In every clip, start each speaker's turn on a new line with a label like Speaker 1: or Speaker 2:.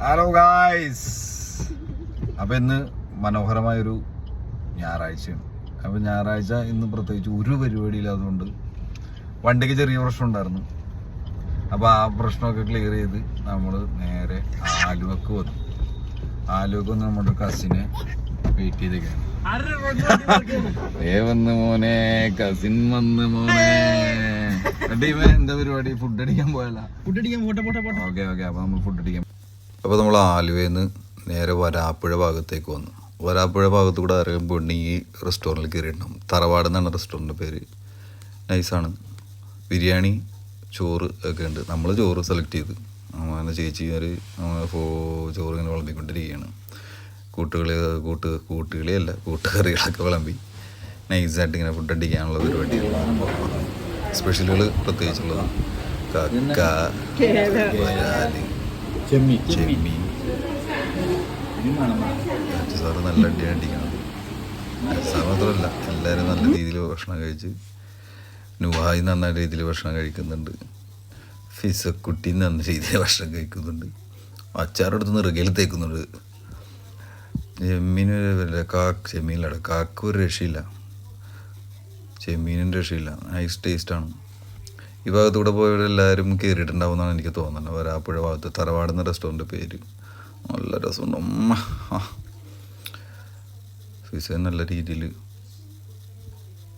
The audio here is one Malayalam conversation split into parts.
Speaker 1: Hello guys. അപ്പം ഇന്ന് മനോഹരമായൊരു ഞായറാഴ്ചയാണ്. അപ്പം ഞായറാഴ്ച ഇന്ന് പ്രത്യേകിച്ച് ഒരു പരിപാടിയില്ലാത്തതുകൊണ്ട് വണ്ടിക്ക് ചെറിയ പ്രശ്നം ഉണ്ടായിരുന്നു. അപ്പോൾ ആ പ്രശ്നമൊക്കെ ക്ലിയർ ചെയ്ത് നമ്മൾ നേരെ ആലുവക്ക് വന്നു. ആലുവക്ക് വന്ന് നമ്മുടെ കസിനെ വെയിറ്റ് ചെയ്തേക്കാണ്. വന്ന് മോനെ, കസിൻ വന്ന് മോനെ. എന്താ പരിപാടി? ഫുഡ് അടിക്കാൻ പോയല്ല? ഓക്കെ അപ്പൊ നമ്മൾ ഫുഡ് അടിക്കാൻ. അപ്പോൾ നമ്മൾ ആലുവയിൽ നിന്ന് നേരെ വരാപ്പുഴ ഭാഗത്തേക്ക് വന്നു. വരാപ്പുഴ ഭാഗത്ത് കൂടെ ആരെങ്കിലും പെണ്ണി ഈ റെസ്റ്റോറൻറ്റിൽ കയറിയിട്ടുണ്ടാവും. തറവാട് എന്നാണ് റെസ്റ്റോറൻറ്റിൻ്റെ പേര്. നൈസാണ്. ബിരിയാണി, ചോറ് ഒക്കെ ഉണ്ട്. നമ്മൾ ചോറ് സെലക്ട് ചെയ്ത് അങ്ങനെ ചേച്ചിമാർ ചോറ് ഇങ്ങനെ വിളമ്പിക്കൊണ്ടിരിക്കുകയാണ്. കൂട്ടുകളിയല്ല കൂട്ടുകറികളൊക്കെ വിളമ്പി നൈസായിട്ട് ഇങ്ങനെ ഫുഡ് അടിക്കാനുള്ള പരിപാടിയാണ്. സ്പെഷ്യലുകൾ പ്രത്യേകിച്ചുള്ളത് കക്ക, വരാല്, ചെമ്മീൻ. സാറ് നല്ല അടിയാണ് അടിക്കണത്. സാർ മാത്രമല്ല, എല്ലാവരും നല്ല രീതിയിൽ ഭക്ഷണം കഴിച്ച് നുവായി നല്ല രീതിയിൽ ഭക്ഷണം കഴിക്കുന്നുണ്ട്. ഫിസക്കുട്ടി നല്ല രീതിയിൽ ഭക്ഷണം കഴിക്കുന്നുണ്ട്. അച്ചാറെടുത്ത് നെറുകയിൽ തേക്കുന്നുണ്ട്. ചെമ്മീനിലട കാക്ക ഒരു രക്ഷയില്ല. ചെമ്മീനും രക്ഷയില്ല. നൈസ് ടേസ്റ്റാണ്. ഈ ഭാഗത്തൂടെ പോയവരെല്ലാവരും കയറിയിട്ടുണ്ടാവും എന്നാണ് എനിക്ക് തോന്നുന്നത്. വരാപ്പുഴ ഭാഗത്ത് തറവാടുന്ന റെസ്റ്റോറൻറ്റ് പേര്. നല്ല രസമുണ്ട്. ഫിസ നല്ല രീതിയിൽ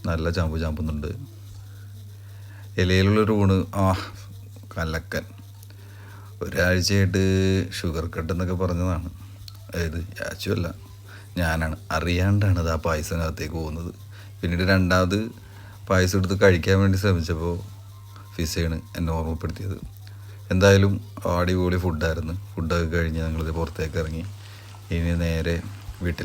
Speaker 1: നല്ല ചാമ്പുന്നുണ്ട്. ഇലയിലുള്ളൊരു ഊണ് കലക്കൻ. ഒരാഴ്ചയായിട്ട് ഷുഗർ കട്ട് എന്നൊക്കെ പറഞ്ഞതാണ്. അതായത് യാച്ചുമല്ല, ഞാനാണ് അറിയാണ്ടാണ് അത് ആ പായസത്തിനകത്തേക്ക് പോകുന്നത്. പിന്നീട് രണ്ടാമത് പായസം എടുത്ത് കഴിക്കാൻ വേണ്ടി ശ്രമിച്ചപ്പോൾ ഫിസയാണ് എന്നെ ഓർമ്മപ്പെടുത്തിയത്. എന്തായാലും അടിപൊളി ഫുഡായിരുന്നു. ഫുഡൊക്കെ കഴിഞ്ഞ് ഞങ്ങളിത് പുറത്തേക്ക് ഇറങ്ങി. ഇനി നേരെ വീട്ടിൽ.